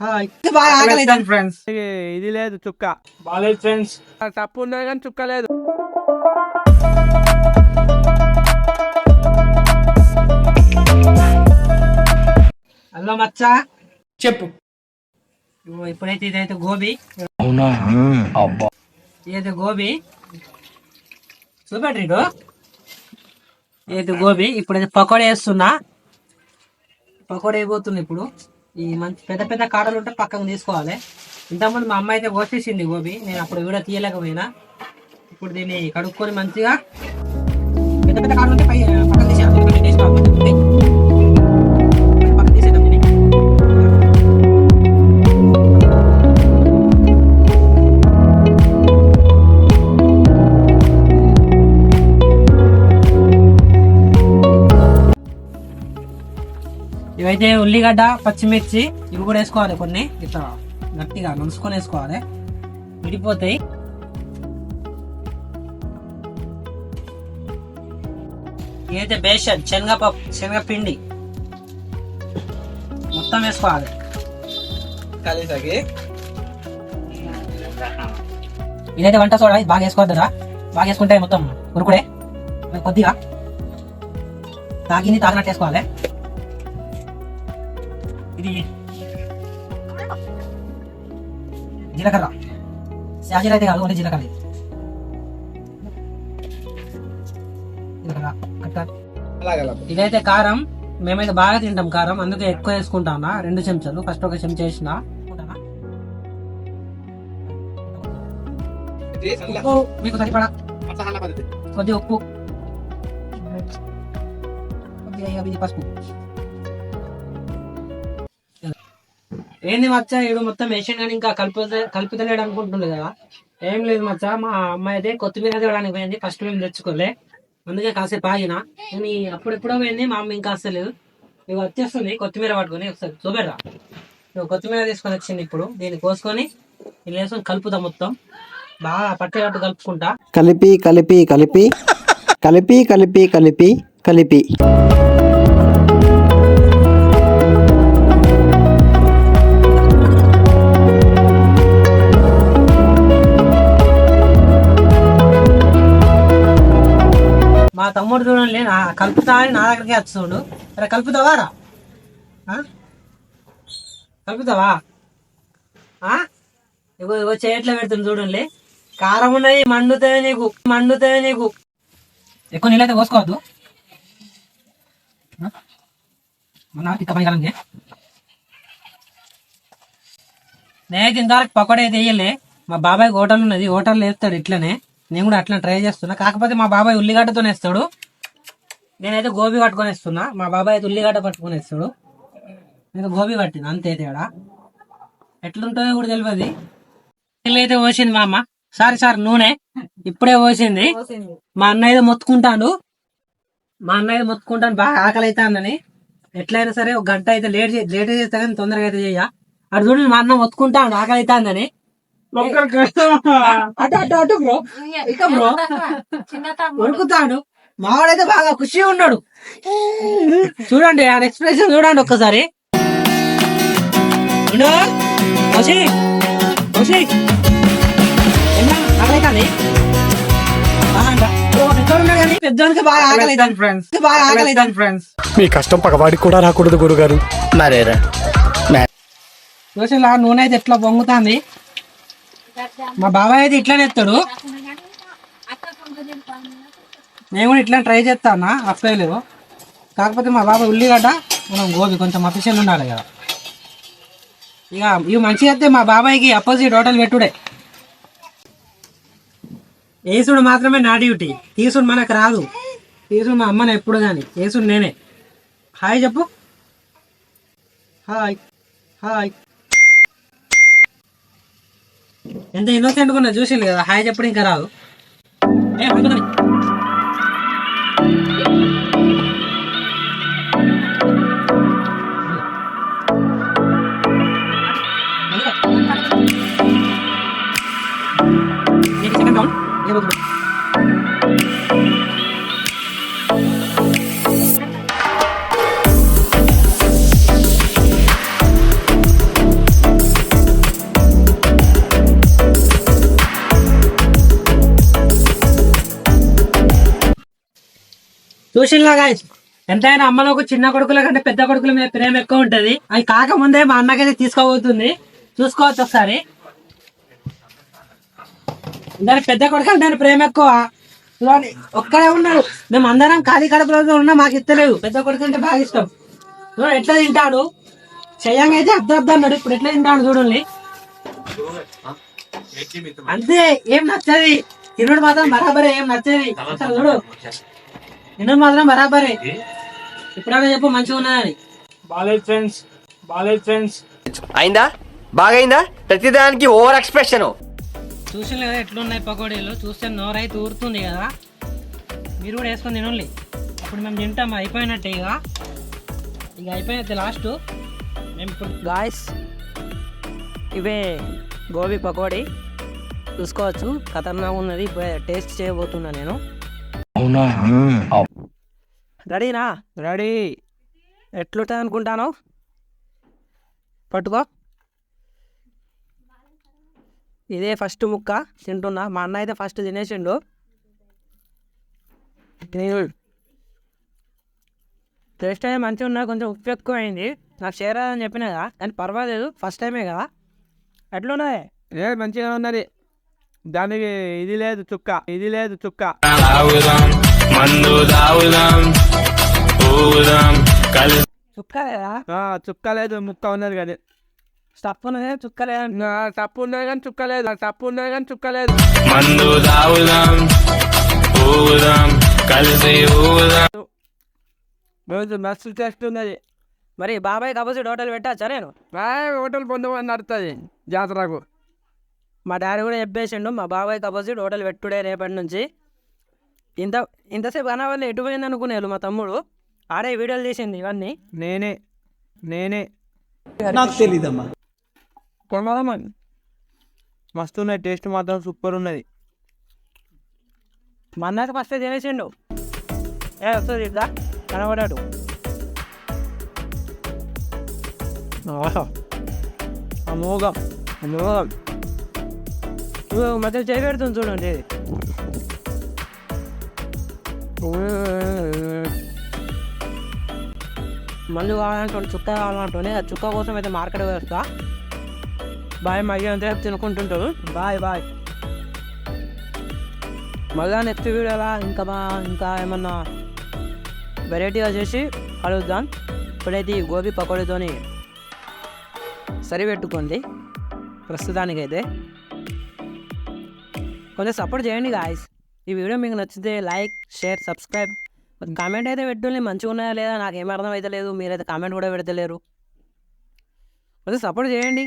బాగా ఆకలి ఫ్రెండ్స్. ఇది లేదు చుక్క బాగాలేదు ఫ్రెండ్స్. తప్పు ఉన్నది కానీ చుక్క లేదు. హలో మచ్చా చెప్పు. ఇప్పుడైతే ఇదైతే గోబీ. అవునా? అబ్బా, ఇదైతే గోబీ చూపెట్టు. ఇదైతే గోబీ. ఇప్పుడైతే పకోడీ వేస్తున్నా. పకోడీ అయిపోతుంది ఇప్పుడు. ఈ మంచి పెద్ద పెద్ద కాడలు ఉంటే పక్కకు తీసుకోవాలి. ఇంతకుముందు మా అమ్మ అయితే కోసేసింది గోబీ. నేను అప్పుడు వీడియో తీయలేకపోయినా. ఇప్పుడు దీన్ని కడుక్కొని మంచిగా పెద్ద పెద్ద కాడలు ఉంటే పక్కకు తీసేయాలి. పక్కకు తీసేద్దాం దీన్ని. ఇవైతే ఉల్లిగడ్డ, పచ్చిమిర్చి ఇవి కూడా వేసుకోవాలి. కొన్ని ఇట్లా గట్టిగా నలుసుకొని వేసుకోవాలి, విడిపోతాయి. ఇదైతే బేసన్, శనగపప్పు, శనగపిండి మొత్తం వేసుకోవాలి. కలిసాకి ఇదైతే వంట సోడా, ఇది బాగా వేసుకోవద్దురా. బాగా వేసుకుంటే మొత్తం ఉరుకుడే. కొద్దిగా తాగింది తాగినట్టు వేసుకోవాలి. ఇది జీలకర్ర, శాజీర అయితే కాదు, ఓన్లీ జీలకర్ర. ఇదైతే కారం. మేమైతే బాగా తింటాం కారం, అందుకే ఎక్కువ వేసుకుంటానా. 2 చెంచాలు. ఫస్ట్ ఒక చెంచా వేసిన. ఉప్పు మీకు సరిపడా, కొద్ది ఉప్పు, కొద్దిగా పసుపు. ఏంది మచ్చా ఇడు మొత్తం వేసాను కానీ ఇంకా కలుపుతలేడు అనుకుంటుండే కదా. ఏం లేదు మచ్చా, మా అమ్మాయి అయితే కొత్తిమీర తేవడానికి పోయింది. ఫస్ట్ మేము తెచ్చుకోలే, అందుకే కాసేపు ఆగిన. కానీ అప్పుడెప్పుడో పోయింది మా అమ్మ, ఇంకా అసలు ఇవి వచ్చేస్తుంది కొత్తిమీర పట్టుకొని. ఒకసారి చూపెడరా. కొత్తిమీర తీసుకొని వచ్చింది. ఇప్పుడు దీన్ని కోసుకొని ఇలా వేసుకొని కలుపుతాం. మొత్తం బాగా పట్టేటట్టు కలుపుకుంటా. కలిపి కలిపి కలిపి కలిపి కలిపి కలిపి కలిపి మా తమ్ముడు చూడండి కలుపుతా అని నా దగ్గరికి వచ్చాడు. అరే కలుపుతావా రా, కలుపుతావా? ఇగో ఇగో చేయట్లే పెడుతుంది చూడండి. కారం ఉన్నాయి, మండుతాయి నీకు. ఎక్కువ నీళ్ళైతే పోసుకోవద్దు. నేనైతే ఇంతవరకు పకోడీ అయితే వేయలే. మా బాబాయ్ హోటల్ ఉన్నది, హోటల్లో వేస్తాడు ఇట్లనే. నేను కూడా అట్లా ట్రై చేస్తున్నా. కాకపోతే మా బాబాయ్ ఉల్లిగడ్డతో వేస్తాడు, నేనైతే గోబీ పట్టుకొని వేస్తున్నా. మా బాబాయ్ అయితే ఉల్లిగడ్డ పట్టుకొని వేస్తాడు, నేను గోబీ పట్టిన. అంతే తేడా. ఎట్లుంటుందో కూడా తెలియదు. నీళ్ళు అయితే పోసింది మా అమ్మ. సారీ నూనె ఇప్పుడే పోసింది. మా అన్న అయితే మొత్తుకుంటాను. బాగా ఆకలి అయితే అన్నని. ఎట్లయినా సరే ఒక గంట అయితే లేట్ చేస్తా కానీ తొందరగా అయితే చెయ్య. అటు చూడండి మా అన్న మొత్తుకుంటాను ఆకలి అయితే అందని. అటు బ్రో, ఇక బ్రో ఉడుకుతాడు. మావాడైతే బాగా ఖుషి ఉన్నాడు. చూడండి ఆ ఎక్స్ప్రెషన్ చూడండి ఒక్కసారి. పెద్దోనికి బాగా ఆకలి ఫ్రెండ్స్. మీ కష్టం పగవాడికి కూడా రాకూడదు గురుగారు. మరేరా చూసి నూనె అయితే ఎట్లా పొంగుతుంది. మా బాబాయ్ అయితే ఇట్లానే ఎత్తాడు. నేను కూడా ఇట్లా ట్రై చేస్తానా, అప్పలేదు. కాకపోతే మా బాబాయ్ ఉల్లిగడ్డ, మనం గోబీ కొంచెం అఫీషియల్ ఉండాలి కదా. ఇక ఇవి మంచిగా అయితే మా బాబాయ్కి అపోజిట్ హోటల్ పెట్టుడే. వేసుడు మాత్రమే నా డ్యూటీ, తీసుడు మనకు రాదు. తీసుడు మా అమ్మని ఎప్పుడు కానీ, వేసుడు నేనే. హాయ్ చెప్పు. హాయ్. ఎంత ఇన్నోసెంట్ గా చూసింది కదా. హాయ్ చెప్పడం ఇంకా రాదు. చూసిల్లా గాయస్, ఎంతైనా అమ్మలకు చిన్న కొడుకుల కంటే పెద్ద కొడుకుల మీద ప్రేమ ఎక్కువ ఉంటది. అవి కాకముందే మా అన్నకైతే తీసుకోబోతుంది, చూసుకోవచ్చు ఒకసారి. దాని పెద్ద కొడుకు అంటే ప్రేమ ఎక్కువ. చూడండి, ఒక్కడే ఉన్నాడు, మేము అందరం ఖాళీ కడుపులో ఉన్నా, మాకు ఇస్తలేవు. పెద్ద కొడుకు అంటే బాగా ఇష్టం. చూడండి ఎట్లా తింటాడు, చెయ్యంగా అయితే అర్ధం అన్నాడు, ఇప్పుడు ఎట్లా తింటాడు చూడండి. అంతే, ఏం నచ్చది తినుడు మాత్రం బరాబరే, ఏం నచ్చది అసలు. చూడు తినుడు మాత్రం బరాబరే. ఇప్పుడైనా చెప్పు మంచిగా ఉన్నదని. బాలేదు ఫ్రెండ్స్ అయిందా బాగైందా ప్రతిదానికి ఓవర్ ఎక్స్ప్రెషన్. చూసిన కదా ఎట్లున్నాయి పకోడీలు, చూస్తే నోరైతే ఊరుతుంది కదా. మీరు కూడా వేసుకొని తినండి. ఇప్పుడు మేము తింటాం, అయిపోయినట్టే. ఇక అయిపోయినట్టే లాస్ట్. మేము ఇప్పుడు గాయస్ ఇవే గోబీ పకోడీ చూసుకోవచ్చు, ఖతర్నాగా ఉన్నది. ఇప్పుడు టేస్ట్ చేయబోతున్నా నేను. రెడీనా? రెడీ. ఎట్లుంటుంది అనుకుంటాను, పట్టుకో. ఇదే ఫస్ట్ ముక్క తింటున్నా. మా అన్న అయితే ఫస్ట్ తినేసిండు. టేస్ట్ అయితే మంచిగా ఉన్నా, కొంచెం ఉప్పు ఎక్కువ అయింది. నాకు షేర్ అని చెప్పినా కదా, కానీ పర్వాలేదు, ఫస్ట్ టైమే కదా. ఎట్లున్నాయి? మంచిగా ఉన్నది. దానికి ఇది లేదు చుక్క. చుక్క లేదా? చుక్క లేదు, ముక్క ఉన్నది కానీ. స్టఫ్ ఉన్నదే, చుక్క లేదా? తప్పు ఉన్నది కానీ చుక్క లేదు. మస్తు టేస్ట్ ఉన్నది. మరి బాబాయ్ అపోజిట్ హోటల్ పెట్టచ్చా నేను? హోటల్ పొందమని నడుతుంది జాతరకు. మా డాడీ కూడా చెప్పేసిండు, మా బాబాయ్కి అపోజిట్ హోటల్ పెట్టుడే రేపటి నుంచి. ఇంతసేపు అనవల్ల ఎటు పోయింది అనుకునేవాళ్ళు మా తమ్ముడు. ఆడే వీడియోలు తీసింది ఇవన్నీ నేనే నాకు తెలీదమ్మా. కొనదామా? మస్తు ఉన్నాయి, టేస్ట్ మాత్రం సూపర్ ఉన్నది. మా అన్నకి ఫస్ట్ తినేసిండు. వస్తుంది ఇట్లా కనబడాడు. అమోఘం. మధ్య చేయి పెడుతుంది చూడండి. మందు కావాలంటే చుక్క కావాలంటే ఆ చుక్క కోసం అయితే మార్కెట్ వేస్తా. బాయ్, మళ్ళీ అంతే తినుకుంటుంటారు. బాయ్. మళ్ళీ నెక్స్ట్ వీడియోలా ఇంకా ఏమన్నా వెరైటీగా చేసి కలుద్దాం. ఇప్పుడైతే ఈ గోబీ పకోడీతోని సరిపెట్టుకోండి ప్రస్తుతానికైతే. కొంచెం సపోర్ట్ చేయండి గాయస్. ఈ వీడియో మీకు నచ్చితే లైక్, షేర్, సబ్స్క్రైబ్. కామెంట్ అయితే పెట్టుకోండి, మంచిగా ఉన్నాయా లేదా నాకేం అర్థం అయితే లేదు. మీరైతే కామెంట్ కూడా పెడతలేరు. కొంచెం సపోర్ట్ చేయండి.